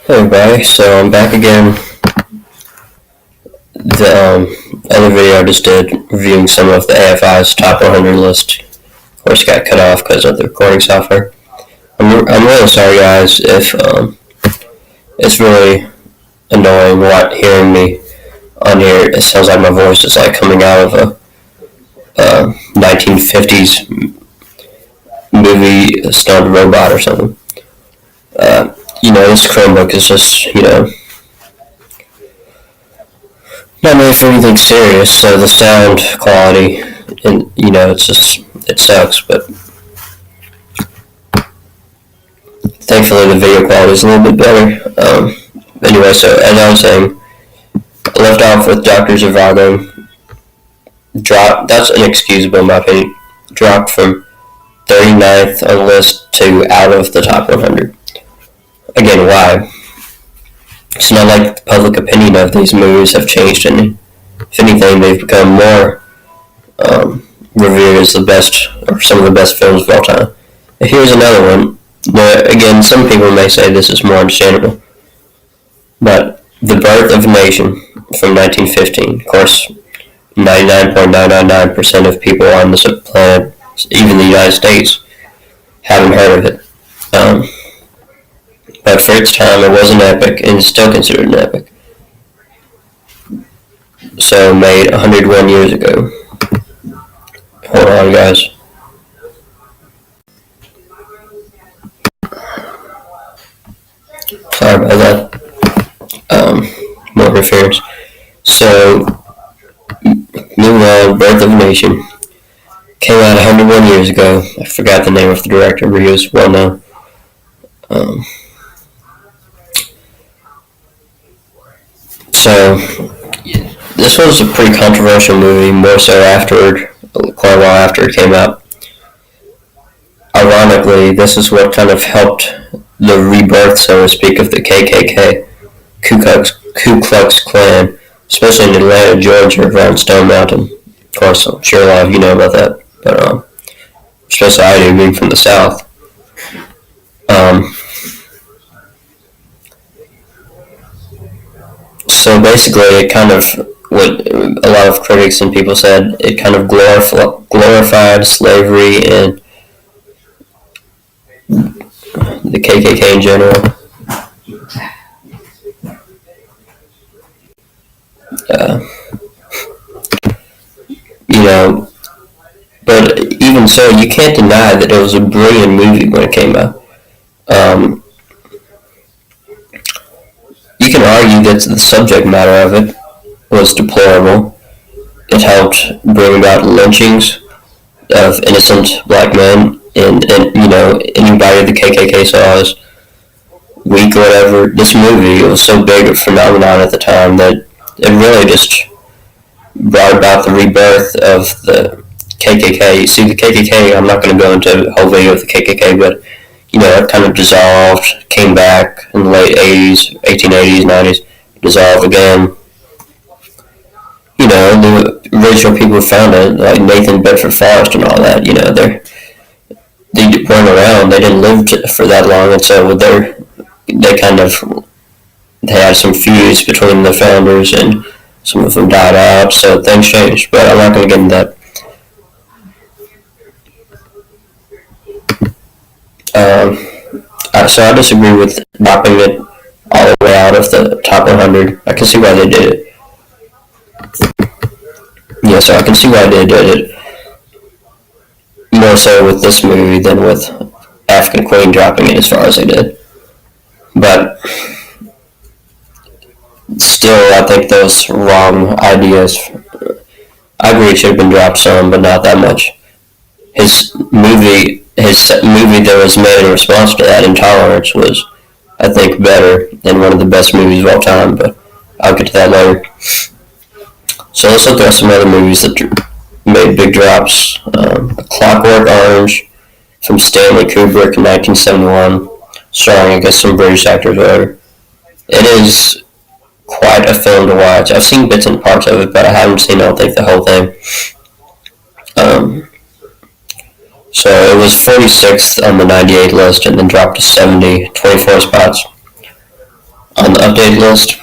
Hey everybody, so I'm back again. The other video I just did reviewing some of the AFI's top 100 list. Of course, got cut off because of the recording software. I'm really sorry, guys, if it's really annoying hearing me on here. It sounds like my voice is like coming out of a 1950s movie stunt robot or something. This Chromebook is just, not made for anything serious, so the sound quality, and it sucks, but thankfully the video quality is a little bit better. Anyway, so as I was saying, I left off with Dr. Zhivago. That's inexcusable in my opinion. Dropped from 39th on the list to out of the top 100. Again, why? It's not like the public opinion of these movies have changed any. If anything, they've become more revered as the best, or some of the best films of all time. Here's another one. Again, some people may say this is more understandable. But The Birth of a Nation from 1915. Of course, 99.999% of people on this planet, even the United States, haven't heard of it. But for its time, it was an epic, and is still considered an epic. So, made 101 years ago. Hold on, guys. Sorry about that. More interference. So, moving on, Birth of a Nation. Came out 101 years ago. I forgot the name of the director, but he was well known. So, this was a pretty controversial movie, more so quite a while after it came out. Ironically, this is what kind of helped the rebirth, so to speak, of the KKK, Ku Klux Klan, especially in Atlanta, Georgia, around Stone Mountain. Of course, I'm sure a lot of you know about that, but especially I do, being from the South. So basically, it kind of, what a lot of critics and people said, it kind of glorified slavery and the KKK in general. But even so, you can't deny that it was a brilliant movie when it came out. You can argue that the subject matter of it was deplorable. It helped bring about lynchings of innocent black men, and anybody the KKK saw as weak or whatever. This movie, it was so big a phenomenon at the time that it really just brought about the rebirth of the KKK. You see, the KKK, I'm not going to go into a whole video of the KKK, but it kind of dissolved, came back in the late 80s, 1880s, 90s, dissolved again. The original people who found it, like Nathan Bedford Forrest and all that, they weren't around, they didn't live for that long, and so they had some feuds between the founders, and some of them died out, so things changed, but I'm not going to get into that. So I disagree with dropping it all the way out of the top 100. I can see why they did it. Yeah, so I can see why they did it. More so with this movie than with African Queen dropping it as far as they did. But still, I think those wrong ideas. I agree it should have been dropped some, but not that much. His movie that was made in response to that, Intolerance, was, I think, better than one of the best movies of all time, but I'll get to that later. So let's look at some other movies that made big drops. A Clockwork Orange from Stanley Kubrick in 1971, starring, I guess, some British actors or whatever. It is quite a film to watch. I've seen bits and parts of it, but I haven't seen, I don't think, the whole thing. So it was 46th on the 98 list and then dropped to 70, 24 spots. on the update list.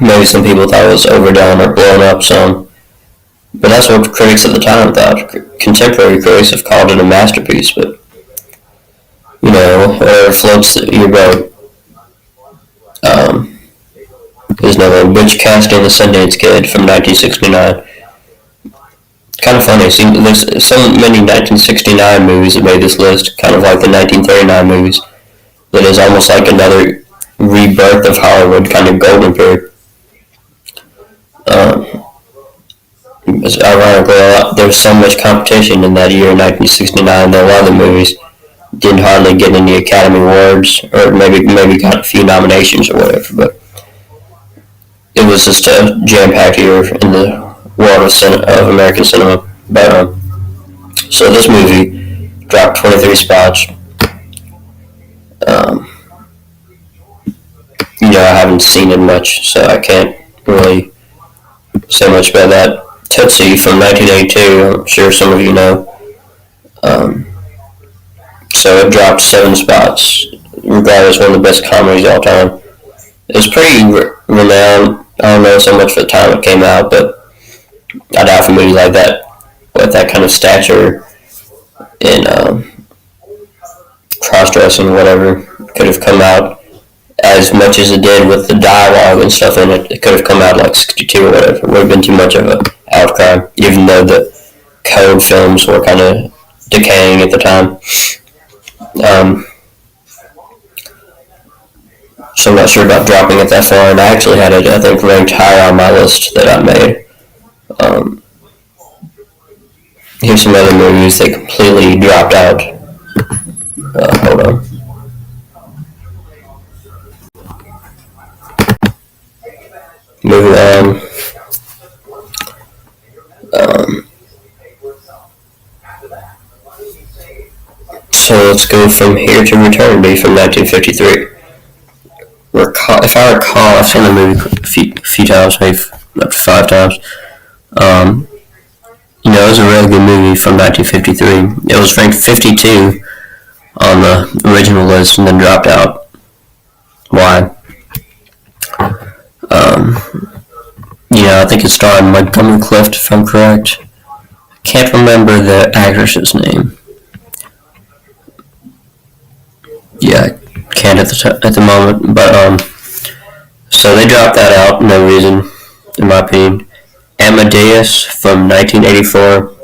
Maybe some people thought it was overdone or blown up some, but that's what critics at the time thought. Contemporary critics have called it a masterpiece, but whatever floats your boat. There's another Butch Cassidy and the Sundance Kid from 1969. Kind of funny. See, there's so many 1969 movies that made this list, kind of like the 1939 movies, that is almost like another rebirth of Hollywood, kind of golden period. Ironically, there was so much competition in that year, 1969, that a lot of the movies didn't hardly get any Academy Awards, or maybe got a few nominations or whatever, but it was just a jam-packed year in the world of American cinema. But so this movie dropped 23 spots. I haven't seen it much, so I can't really say much about that. Tootsie from 1982, I'm sure some of you know. So it dropped 7 spots, regarded as one of the best comedies of all time. It was pretty renowned. I don't know so much for the time it came out, but I doubt if a movie like that, with that kind of stature in cross-dressing or whatever, could have come out as much as it did with the dialogue and stuff in it. It could have come out like 62 or whatever. It would have been too much of an outcry, even though the code films were kind of decaying at the time. So I'm not sure about dropping it that far, and I actually had it, I think, ranked higher on my list that I made. Here's some other movies that completely dropped out. Hold on. Moving on. So let's go from here to Eternity from 1953. If I recall, I've seen the movie a few times, maybe up to 5 times. It was a really good movie from 1953. It was ranked 52 on the original list and then dropped out. Why? I think it starred Montgomery Clift, if I'm correct. I can't remember the actress's name. Yeah, I can't at the moment, but so they dropped that out, no reason, in my opinion. Amadeus from 1984.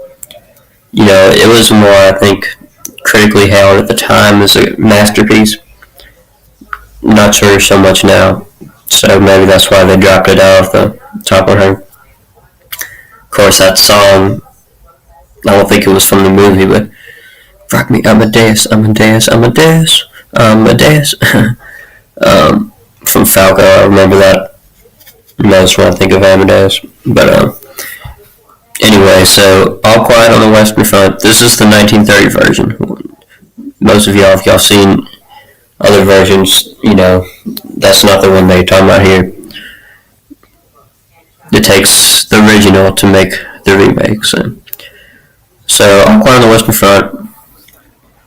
It was more, I think, critically hailed at the time as a masterpiece. Not sure so much now, so maybe that's why they dropped it out of the top 100. Of course, that song, I don't think it was from the movie, but rock me Amadeus, Amadeus, Amadeus, Amadeus. From Falco, I remember that. That's when I think of Amadeus. But anyway, so All Quiet on the Western Front. This is the 1930 version. Most of y'all, if y'all seen other versions, that's not the one they're talking about here. It takes the original to make the remake. So All Quiet on the Western Front,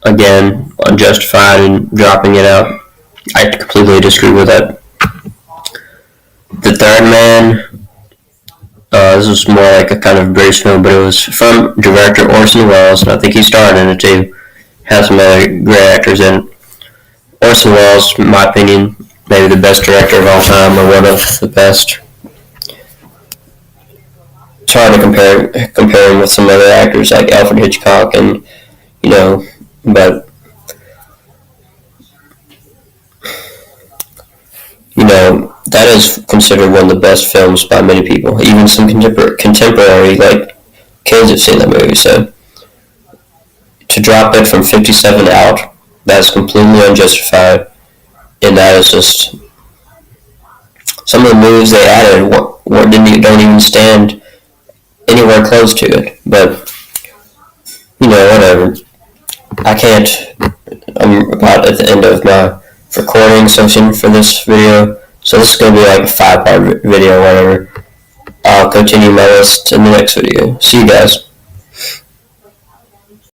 again, unjustified in dropping it out. I completely disagree with that. The Third Man, this was more like a kind of British film, but it was from director Orson Welles, and I think he starred in it too. Has some other great actors in it. Orson Welles, in my opinion, maybe the best director of all time, or one of the best. It's hard to compare him with some other actors like Alfred Hitchcock, and but that is considered one of the best films by many people. Even some contemporary like kids have seen that movie. So to drop it from 57 out, that's completely unjustified, and that is just some of the movies they added don't even stand anywhere close to it. But whatever. I'm about at the end of my recording session for this video, so this is going to be like a 5-part video or whatever. I'll continue my list in the next video. See you guys.